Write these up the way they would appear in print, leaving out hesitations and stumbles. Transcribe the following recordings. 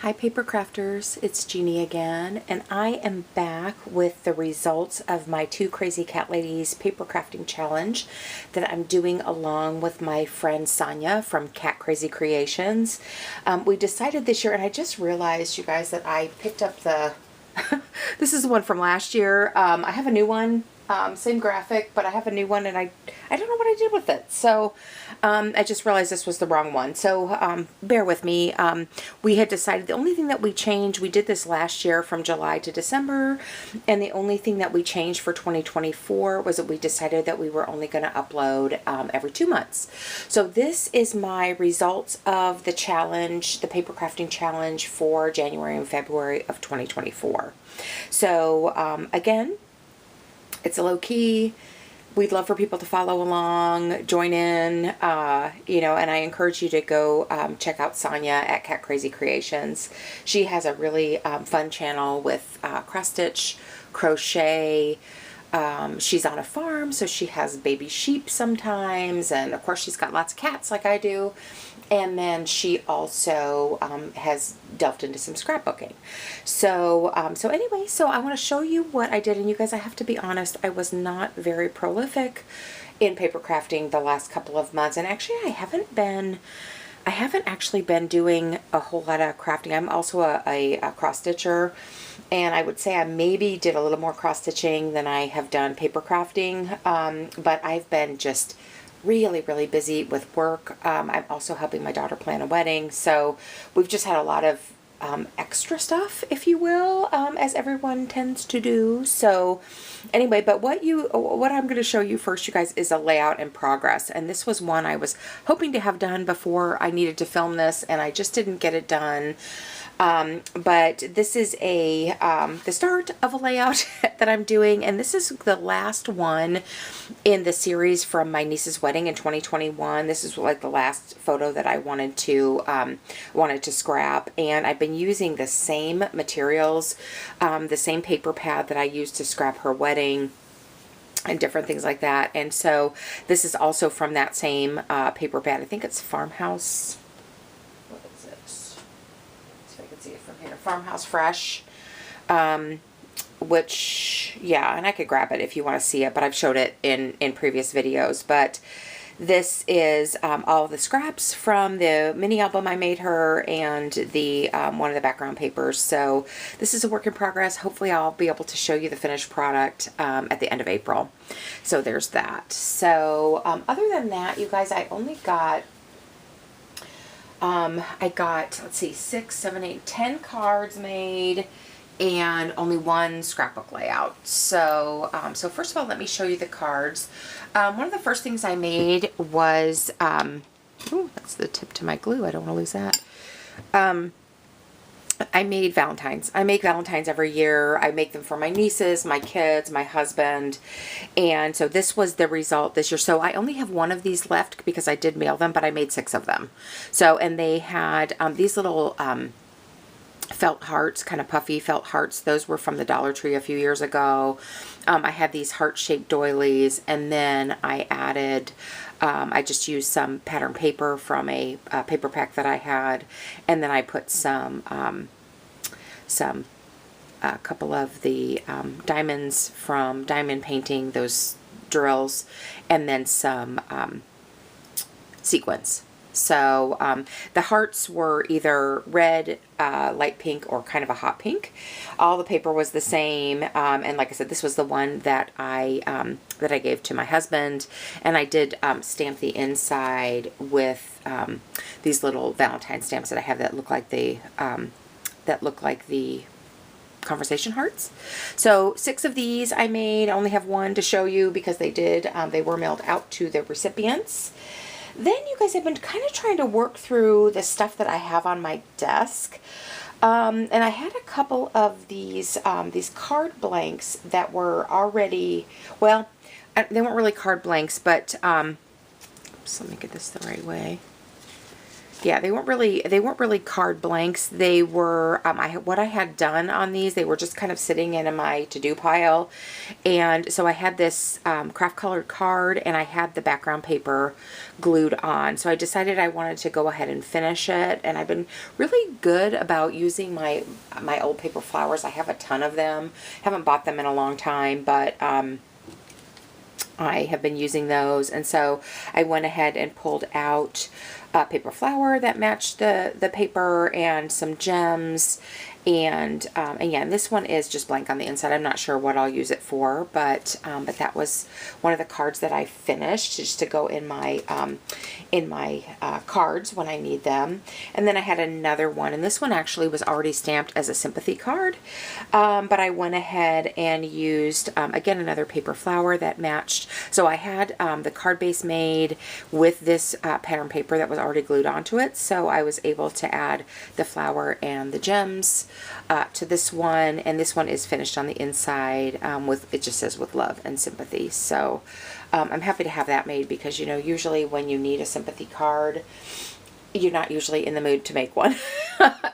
Hi paper crafters, it's Jeannie again, and I am back with the results of my Two Crazy Cat Ladies paper crafting challenge that I'm doing along with my friend Sonia from Cat Crazy Creations. We decided this year, and I just realized, you guys, that I picked up the this is the one from last year. I have a new one, same graphic, but I have a new one, and I don't know what I did with it. So I just realized this was the wrong one. So bear with me. We had decided the only thing that we changed, we did this last year from July to December, and the only thing that we changed for 2024 was that we decided that we were only going to upload every 2 months. So this is my results of the challenge, the paper crafting challenge for January and February of 2024. So again, it's a low key. We'd love for people to follow along, join in, you know, and I encourage you to go check out Sonia at Cat Crazy Creations. She has a really fun channel with cross stitch, crochet. She's on a farm, so she has baby sheep sometimes, and of course she's got lots of cats like I do. And then she also has delved into some scrapbooking. So anyway, so I want to show you what I did. And you guys, I have to be honest, I was not very prolific in paper crafting the last couple of months. And actually, I haven't actually been doing a whole lot of crafting. I'm also a cross stitcher. And I would say I maybe did a little more cross stitching than I have done paper crafting. But I've been just really busy with work. I'm also helping my daughter plan a wedding, so we've just had a lot of extra stuff, if you will, as everyone tends to do. So anyway, but what I'm going to show you first, you guys, is a layout in progress, and this was one I was hoping to have done before I needed to film this, and I just didn't get it done. But this is the start of a layout that I'm doing, and this is the last one in the series from my niece's wedding in 2021. This is like the last photo that I wanted to scrap, and I've been using the same materials, the same paper pad that I used to scrap her wedding and different things like that. And so this is also from that same paper pad. I think it's Farmhouse. What is it? So I can see it from here. Farmhouse Fresh. Which, yeah, and I could grab it if you want to see it, but I've showed it in previous videos. But this is all of the scraps from the mini album I made her, and the one of the background papers. So this is a work in progress. Hopefully I'll be able to show you the finished product at the end of April. So there's that. So other than that, you guys, I only got let's see, 6, 7, 8, 10 cards made, and only one scrapbook layout. So so first of all, let me show you the cards. One of the first things I made was, ooh, that's the tip to my glue. I don't want to lose that. I made Valentines. I make Valentines every year. I make them for my nieces, my kids, my husband. And so this was the result this year. So I only have one of these left because I did mail them, but I made 6 of them. So, and they had these little felt hearts, kind of puffy felt hearts. Those were from the Dollar Tree a few years ago. I had these heart-shaped doilies, and then I added, I just used some pattern paper from a paper pack that I had, and then I put a couple of the diamonds from diamond painting, those drills, and then some sequins. So the hearts were either red, light pink, or kind of a hot pink. All the paper was the same, and like I said, this was the one that I gave to my husband, and I did stamp the inside with these little Valentine stamps that I have that look like the conversation hearts. So 6 of these I made. I only have one to show you because they were mailed out to the recipients. Then, you guys, I've been kind of trying to work through the stuff that I have on my desk. And I had a couple of these card blanks that were already, well, they weren't really card blanks, but, oops, let me get this the right way. yeah, they weren't really card blanks. They were, what I had done on these, they were just kind of sitting in my to-do pile. And so I had this craft colored card, and I had the background paper glued on. So I decided I wanted to go ahead and finish it. And I've been really good about using my old paper flowers. I have a ton of them. Haven't bought them in a long time, but I have been using those. And so I went ahead and pulled out a paper flower that matched the paper, and some gems, and yeah, this one is just blank on the inside. I'm not sure what I'll use it for, but that was one of the cards that I finished just to go in my cards when I need them. And then I had another one, and this one actually was already stamped as a sympathy card, but I went ahead and used again another paper flower that matched. So I had the card base made with this pattern paper that was already glued onto it, so I was able to add the flower and the gems to this one, and this one is finished on the inside with, it just says with love and sympathy. So I'm happy to have that made, because you know, usually when you need a sympathy card, you're not usually in the mood to make one.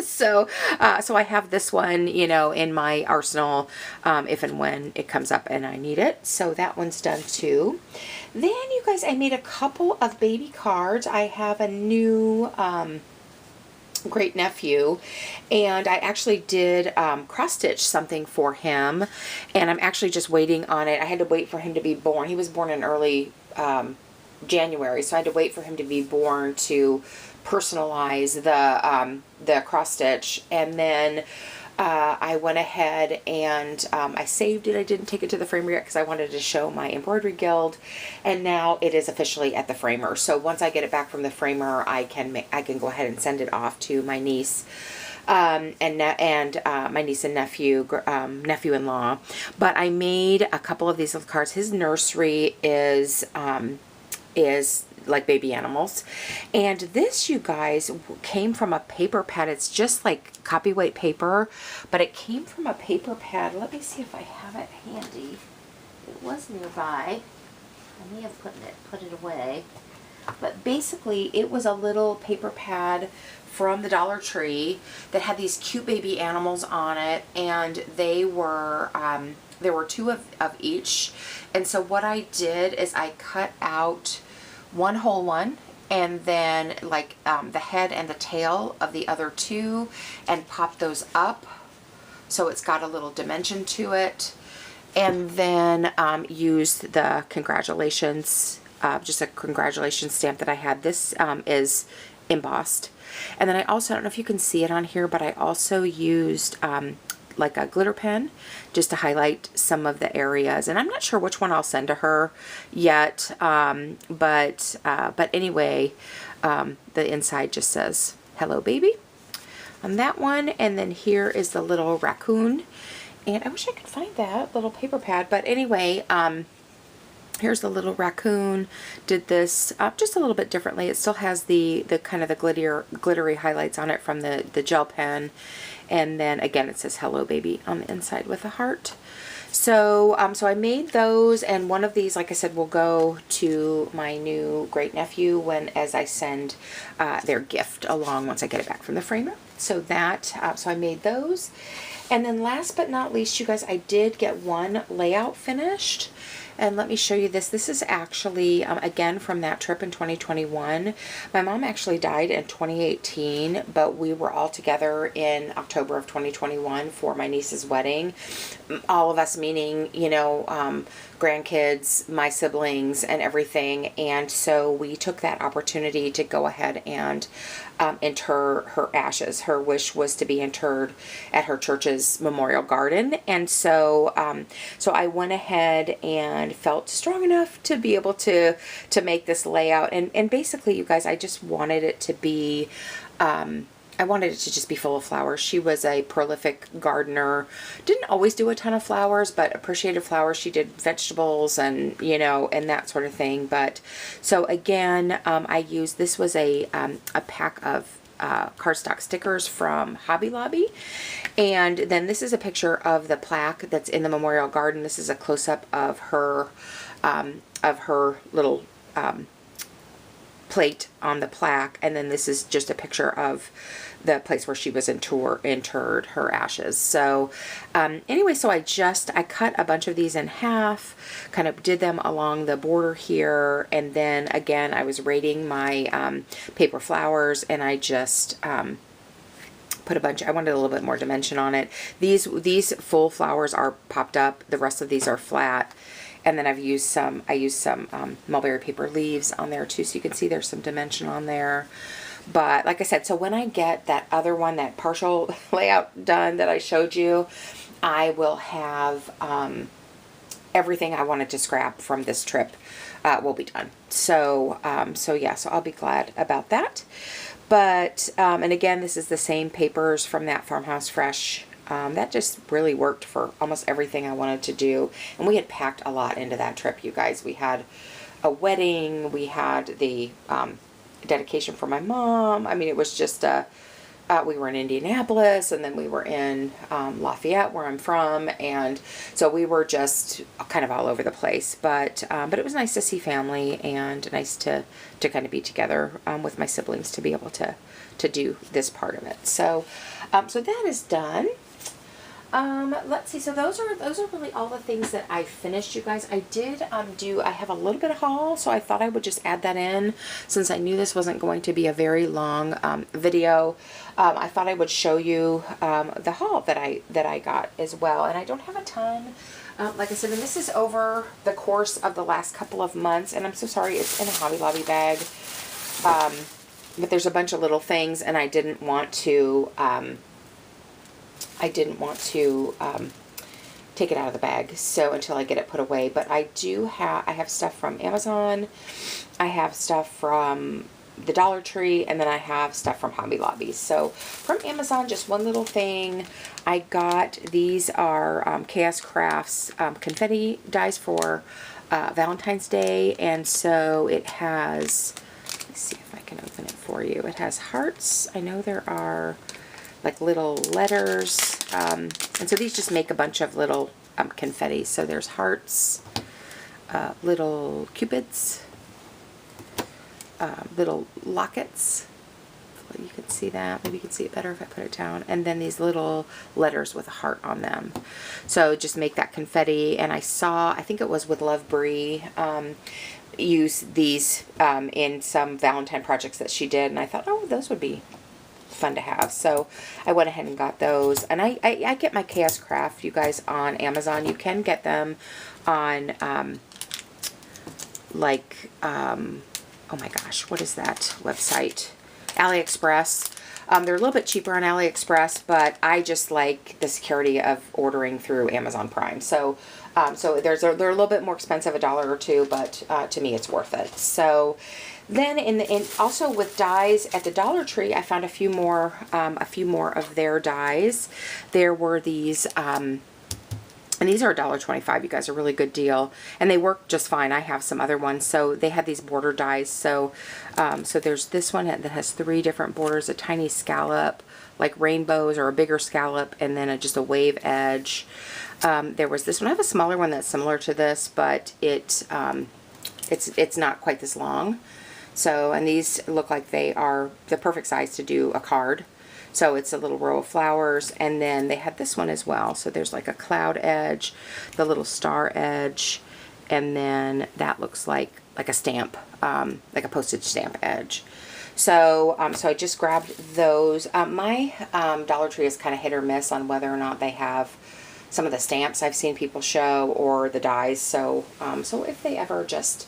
so I have this one, you know, in my arsenal if and when it comes up and I need it. So that one's done too. Then you guys, I made a couple of baby cards. I have a new great nephew, and I actually did cross stitch something for him, and I'm actually just waiting on it. I had to wait for him to be born. He was born in early January, so I had to wait for him to be born to personalize the cross stitch. And then I went ahead and I saved it. I didn't take it to the framer yet because I wanted to show my embroidery guild, and now it is officially at the framer. So once I get it back from the framer, I can go ahead and send it off to my niece and my niece and nephew-in-law. But I made a couple of these little cards. His nursery is like baby animals, and this, you guys, came from a paper pad. It's just like copy-weight paper, but it came from a paper pad. Let me see if I have it handy. It was nearby. I may have put it away, but basically it was a little paper pad from the Dollar Tree that had these cute baby animals on it, and they were there were two of each. And so what I did is I cut out one whole one, and then like the head and the tail of the other two, and pop those up so it's got a little dimension to it. And then used the congratulations, just a congratulations stamp that I had. This is embossed. And then I also, I don't know if you can see it on here, but I also used like a glitter pen just to highlight some of the areas, and I'm not sure which one I'll send to her yet, but anyway, the inside just says hello baby on that one. And then here is the little raccoon, and I wish I could find that little paper pad, but anyway, here's the little raccoon. Did this just a little bit differently. It still has the kind of the glittery highlights on it from the gel pen. And then again, it says hello baby on the inside with a heart. So so I made those, and one of these, like I said, will go to my new great nephew as I send their gift along once I get it back from the framer. So that, so I made those. And then last but not least, you guys, I did get one layout finished. And let me show you this. This is actually, again, from that trip in 2021. My mom actually died in 2018, but we were all together in October of 2021 for my niece's wedding. All of us, meaning, you know, grandkids, my siblings, and everything. And so we took that opportunity to go ahead and inter her ashes. Her wish was to be interred at her church's memorial garden. And so so I went ahead and felt strong enough to be able to make this layout. And basically, you guys, I just wanted it to be I wanted it to just be full of flowers. She was a prolific gardener. Didn't always do a ton of flowers, but appreciated flowers. She did vegetables and, you know, and that sort of thing. But so again, I used, this was a pack of cardstock stickers from Hobby Lobby. And then this is a picture of the plaque that's in the memorial garden. This is a close-up of her little plate on the plaque, and then this is just a picture of the place where she was interred, her ashes. So anyway, so I cut a bunch of these in half, kind of did them along the border here, and then again I was rating my paper flowers, and I just put a bunch. I wanted a little bit more dimension on it. These full flowers are popped up. The rest of these are flat. And then I used some mulberry paper leaves on there too, so you can see there's some dimension on there. But like I said, so when I get that other one, that partial layout done that I showed you, I will have everything I wanted to scrap from this trip will be done. So yeah, so I'll be glad about that. But, and again, this is the same papers from that Farmhouse Fresh. That just really worked for almost everything I wanted to do. And we had packed a lot into that trip, you guys. We had a wedding. We had the dedication for my mom. I mean, it was just we were in Indianapolis, and then we were in Lafayette, where I'm from, and so we were just kind of all over the place. But it was nice to see family, and nice to kind of be together with my siblings to be able to do this part of it. So so that is done. Let's see. So those are really all the things that I finished, you guys. I did I have a little bit of haul, so I thought I would just add that in since I knew this wasn't going to be a very long video. I thought I would show you the haul that I got as well, and I don't have a ton. Like I said, and this is over the course of the last couple of months, and I'm so sorry, it's in a Hobby Lobby bag. But there's a bunch of little things, and I didn't want to take it out of the bag, so until I get it put away. But I have stuff from Amazon, I have stuff from the Dollar Tree, and then I have stuff from Hobby Lobby. So from Amazon, just one little thing I got. These are Chaos Crafts confetti dies for Valentine's Day, and so it has, let's see if I can open it for you. It has hearts. I know there are like little letters, and so these just make a bunch of little confetti. So there's hearts, little cupids, little lockets. You can see that. Maybe you can see it better if I put it down. And then these little letters with a heart on them. So just make that confetti. And I think it was with Love Brie, use these in some Valentine projects that she did. And I thought, oh, those would be fun to have. So I went ahead and got those. And I get my Chaos Craft, you guys, on Amazon. You can get them on oh my gosh, what is that website? AliExpress. They're a little bit cheaper on AliExpress, but I just like the security of ordering through Amazon Prime. So they're a little bit more expensive, $1 or $2, but to me it's worth it. So then also with dies at the Dollar Tree, I found a few more of their dies. There were these and these are $1.25, you guys, a really good deal. And they work just fine. I have some other ones. So they had these border dies. So so there's this one that has 3 different borders, a tiny scallop, like rainbows, or a bigger scallop, and then just a wave edge. There was this one. I have a smaller one that's similar to this, but it's not quite this long. So, and these look like they are the perfect size to do a card. So it's a little row of flowers, and then they had this one as well. So there's like a cloud edge, the little star edge, and then that looks like a stamp, like a postage stamp edge. So so I just grabbed those. My Dollar Tree is kind of hit or miss on whether or not they have some of the stamps I've seen people show or the dies. So so if they ever just,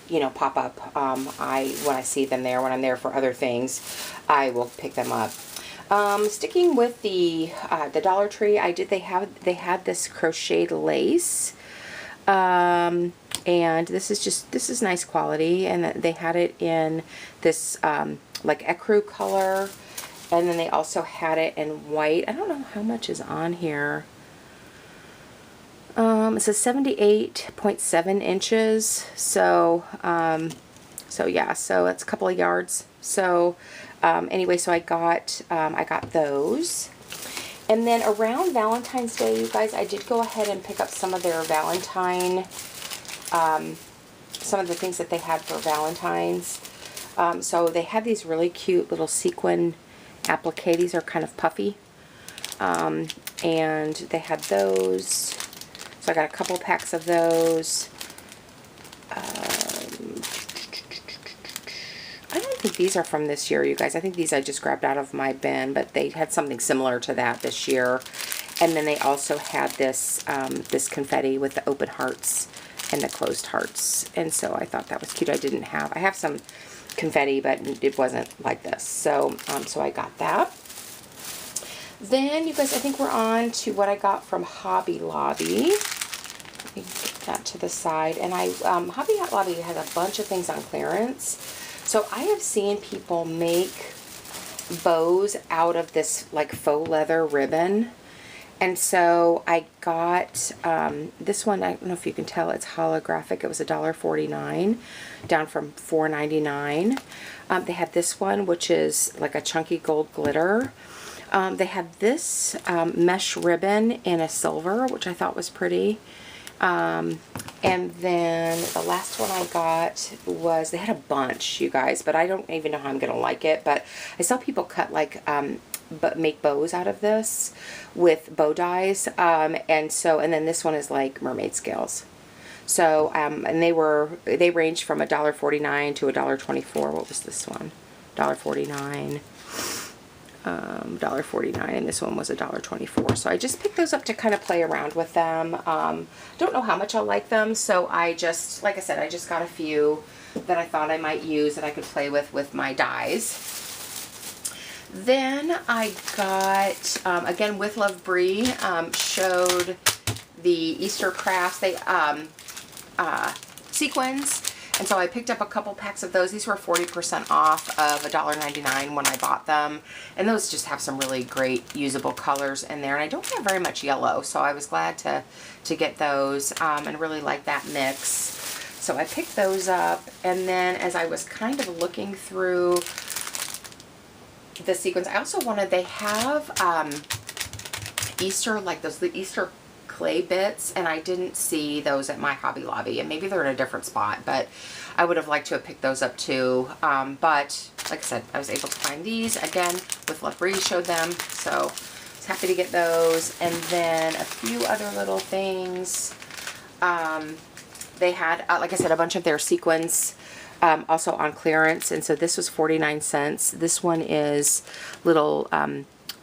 you know, pop up, when I see them there, when I'm there for other things, I will pick them up. Sticking with the Dollar Tree, they had this crocheted lace, and this is nice quality, and they had it in this like ecru color, and then they also had it in white. I don't know how much is on here. It says 78.7 inches, so so yeah, so that's a couple of yards. So anyway, so I got those. And then around Valentine's Day, you guys, I did go ahead and pick up some of their Valentine, some of the things that they had for Valentine's. So they have these really cute little sequin applique. These are kind of puffy. And they had those. So I got a couple packs of those. I don't think these are from this year, you guys. I think these I just grabbed out of my bin, but they had something similar to that this year. And then they also had this this confetti with the open hearts and the closed hearts. And so I thought that was cute. I have some confetti, but it wasn't like this. So so I got that. Then, you guys, I think we're on to what I got from Hobby Lobby. Let me get that to the side. And Hobby Lobby has a bunch of things on clearance. So I have seen people make bows out of this like faux leather ribbon. And so I got this one. I don't know if you can tell, it's holographic. It was $1.49 down from $4.99. They had this one, which is like a chunky gold glitter. They had this mesh ribbon in a silver, which I thought was pretty. And then the last one I got was, they had a bunch, you guys, but I don't even know how I'm going to like it. But I saw people cut like, make bows out of this with bow dies. And then this one is like mermaid scales. So, and they ranged from $1.49 to $1.24. What was this one? $1.49. $1.49, and this one was $1.24. So I just picked those up to kind of play around with them. Don't know how much I'll like them, so I just, like I said, I just got a few that I thought I might use that I could play with my dies. Then I got, again, with Love Brie, showed the Easter crafts. They sequins. And so I picked up a couple packs of those. These were 40% off of $1.99 when I bought them. And those just have some really great usable colors in there. And I don't have very much yellow, so I was glad to get those and really like that mix. So I picked those up. And then as I was kind of looking through the sequins, I also wanted, they have Easter, like the Easter clay bits, and I didn't see those at my Hobby Lobby, and maybe they're in a different spot, but I would have liked to have picked those up too. But like I said, I was able to find these again with Love Brie showed them, so I was happy to get those. And then a few other little things. They had, like I said, a bunch of their sequins also on clearance, and so this was 49 cents. This one is little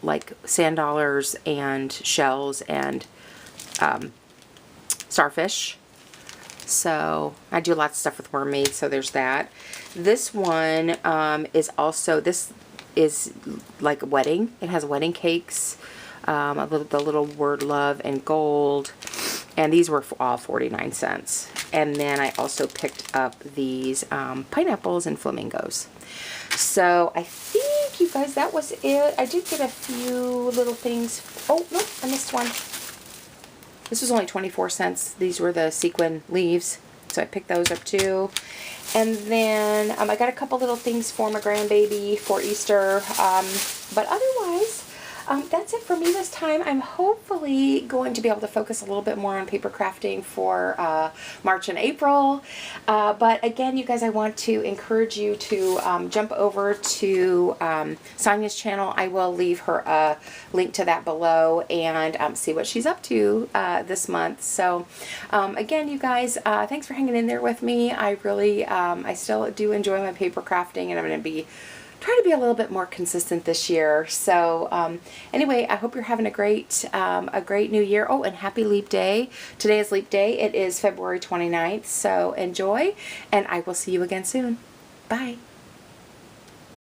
like sand dollars and shells and starfish. So I do lots of stuff with mermaids, so there's that. This one is also, this is like a wedding. It has wedding cakes, the little word love and gold, and these were all 49 cents. And then I also picked up these pineapples and flamingos. So I think, you guys, that was it. I did get a few little things. Oh, no, I missed one. This was only 24 cents. These were the sequin leaves, so I picked those up too. And then I got a couple little things for my grandbaby for Easter. But otherwise, that's it for me this time. I'm hopefully going to be able to focus a little bit more on paper crafting for March and April. But again, you guys, I want to encourage you to jump over to Sonia's channel. I will leave her a link to that below, and see what she's up to this month. So again, you guys, thanks for hanging in there with me. I really, I still do enjoy my paper crafting, and I'm going to try to be a little bit more consistent this year. So anyway, I hope you're having a great new year. Oh, and happy Leap Day. Today is Leap Day. It is February 29th. So enjoy, and I will see you again soon. Bye.